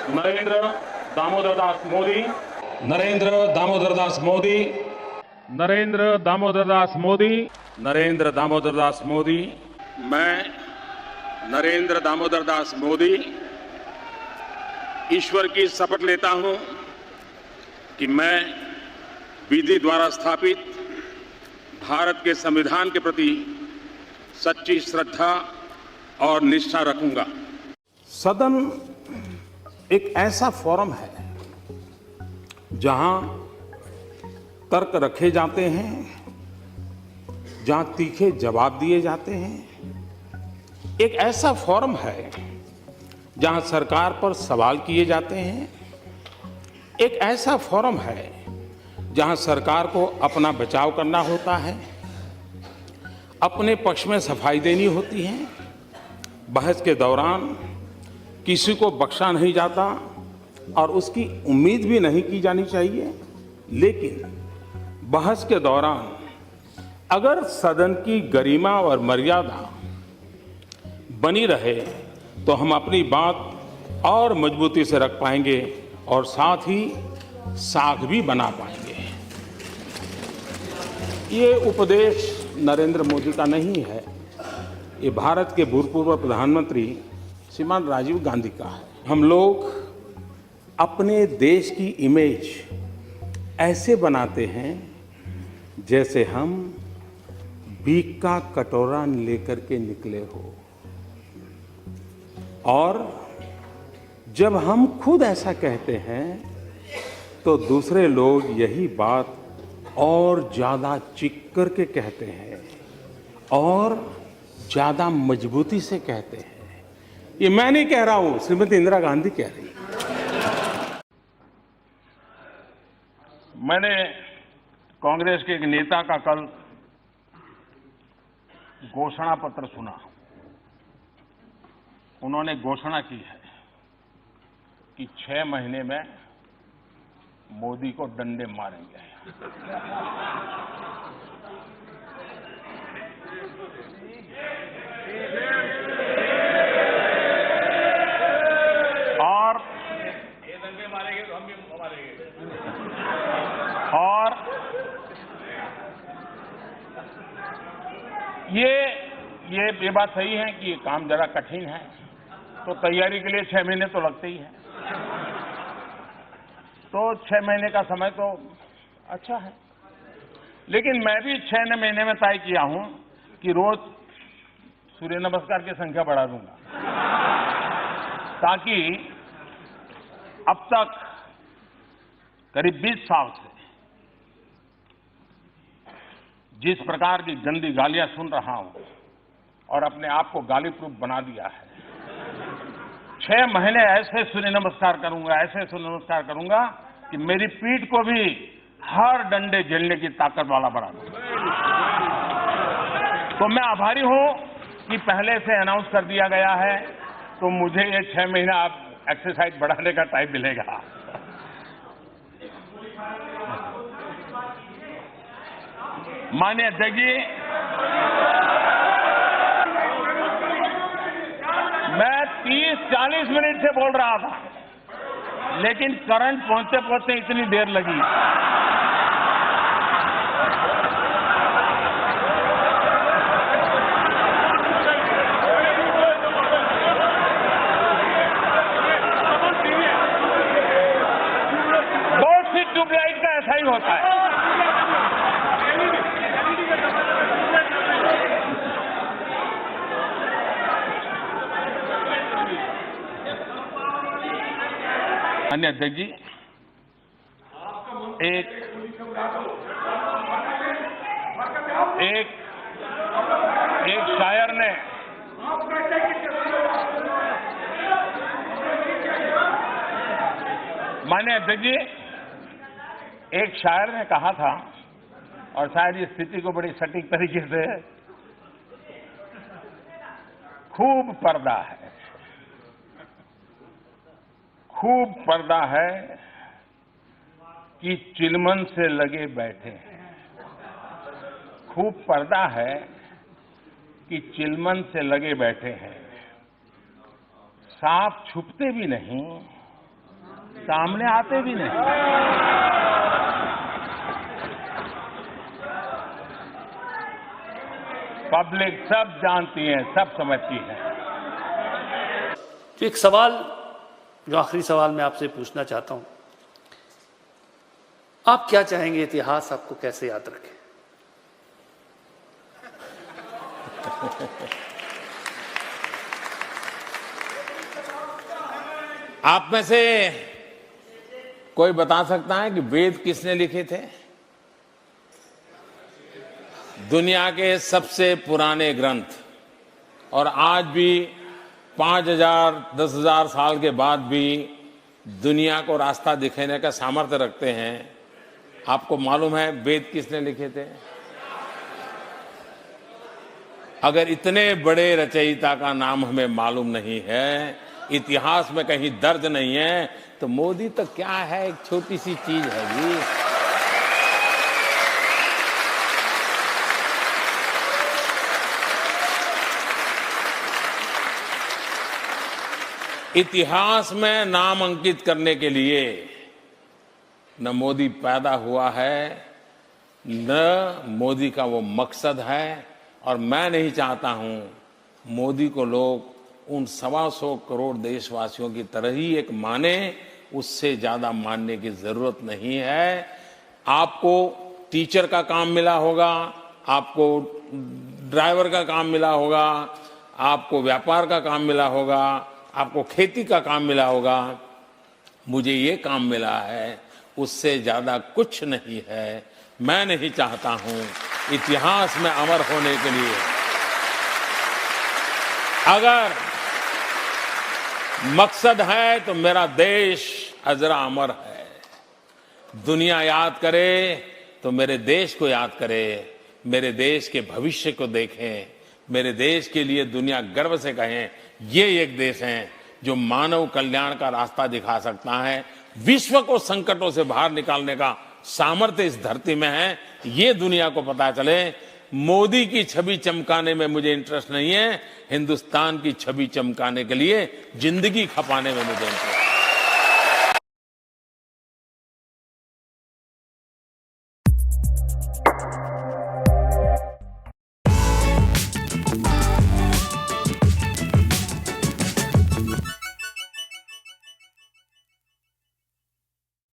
नरेंद्र दामोदर दास मोदी, नरेंद्र दामोदर दास मोदी, नरेंद्र दामोदर दास मोदी, नरेंद्र दामोदर दास मोदी। मैं नरेंद्र दामोदर दास मोदी ईश्वर की शपथ लेता हूं कि मैं विधि द्वारा स्थापित भारत के संविधान के प्रति सच्ची श्रद्धा और निष्ठा रखूंगा। सदन एक ऐसा फोरम है जहां तर्क रखे जाते हैं, जहां तीखे जवाब दिए जाते हैं। एक ऐसा फोरम है जहां सरकार पर सवाल किए जाते हैं। एक ऐसा फोरम है जहां सरकार को अपना बचाव करना होता है, अपने पक्ष में सफाई देनी होती है। बहस के दौरान किसी को बख्शा नहीं जाता और उसकी उम्मीद भी नहीं की जानी चाहिए। लेकिन बहस के दौरान अगर सदन की गरिमा और मर्यादा बनी रहे तो हम अपनी बात और मजबूती से रख पाएंगे और साथ ही साख भी बना पाएंगे। ये उपदेश नरेंद्र मोदी का नहीं है, ये भारत के भूतपूर्व प्रधानमंत्री श्रीमान राजीव गांधी का है। हम लोग अपने देश की इमेज ऐसे बनाते हैं जैसे हम भीख का कटोरा लेकर के निकले हो, और जब हम खुद ऐसा कहते हैं तो दूसरे लोग यही बात और ज़्यादा चिक करके कहते हैं और ज़्यादा मजबूती से कहते हैं। ये मैं नहीं कह रहा हूं, श्रीमती इंदिरा गांधी कह रही है। मैंने कांग्रेस के एक नेता का कल घोषणा पत्र सुना। उन्होंने घोषणा की है कि 6 महीने में मोदी को डंडे मारेंगे। और ये डंडे मारेंगे तो हम भी मारेंगे। और ये बात सही है कि ये काम जरा कठिन है, तो तैयारी के लिए 6 महीने तो लगते ही हैं। तो 6 महीने का समय तो अच्छा है, लेकिन मैं भी 6 महीने में तय किया हूं कि रोज सूर्य नमस्कार की संख्या बढ़ा दूंगा, ताकि अब तक करीब 20 साल से जिस प्रकार की गंदी गालियां सुन रहा हूं और अपने आप को गाली प्रूफ बना दिया है, 6 महीने ऐसे सूर्य नमस्कार करूंगा, ऐसे सूर्य नमस्कार करूंगा कि मेरी पीठ को भी हर डंडे झेलने की ताकत वाला बना दूंगा। तो मैं आभारी हूं कि पहले से अनाउंस कर दिया गया है, तो मुझे ये 6 महीना आप एक्सरसाइज बढ़ाने का टाइम मिलेगा। माननीय अध्यक्ष जी, मैं 30-40 मिनट से बोल रहा था, लेकिन करंट पहुंचते पहुंचते इतनी देर लगी। बहुत सी ट्यूबलाइट का ऐसा ही होता है। माननीय अध्यक्ष जी, एक शायर ने माननीय अध्यक्ष जी, एक शायर ने कहा था, और शायद इस स्थिति को बड़ी सटीक तरीके से, खूब पर्दा है, खूब पर्दा है कि चिलमन से लगे बैठे हैं। खूब पर्दा है कि चिलमन से लगे बैठे हैं। सांप छुपते भी नहीं सामने आते भी नहीं। पब्लिक सब जानती है, सब समझती है। तो एक सवाल, जो आखिरी सवाल मैं आपसे पूछना चाहता हूं, आप क्या चाहेंगे इतिहास आपको कैसे याद रखे? आप में से कोई बता सकता है कि वेद किसने लिखे थे? दुनिया के सबसे पुराने ग्रंथ, और आज भी 5,000 10,000 साल के बाद भी दुनिया को रास्ता दिखाने का सामर्थ्य रखते हैं। आपको मालूम है वेद किसने लिखे थे? अगर इतने बड़े रचयिता का नाम हमें मालूम नहीं है, इतिहास में कहीं दर्ज नहीं है, तो मोदी तो क्या है, एक छोटी सी चीज है जी। इतिहास में नाम अंकित करने के लिए न मोदी पैदा हुआ है, न मोदी का वो मकसद है, और मैं नहीं चाहता हूं मोदी को लोग उन 125 करोड़ देशवासियों की तरह ही एक माने। उससे ज्यादा मानने की जरूरत नहीं है। आपको टीचर का काम मिला होगा, आपको ड्राइवर का काम मिला होगा, आपको व्यापार का काम मिला होगा, आपको खेती का काम मिला होगा, मुझे ये काम मिला है, उससे ज्यादा कुछ नहीं है। मैं नहीं चाहता हूं इतिहास में अमर होने के लिए, अगर मकसद है तो मेरा देश अजरा अमर है। दुनिया याद करे तो मेरे देश को याद करे, मेरे देश के भविष्य को देखें, मेरे देश के लिए दुनिया गर्व से कहें ये एक देश है जो मानव कल्याण का रास्ता दिखा सकता है। विश्व को संकटों से बाहर निकालने का सामर्थ्य इस धरती में है, ये दुनिया को पता चले। मोदी की छवि चमकाने में मुझे इंटरेस्ट नहीं है, हिंदुस्तान की छवि चमकाने के लिए जिंदगी खपाने में मुझे इंटरेस्ट है।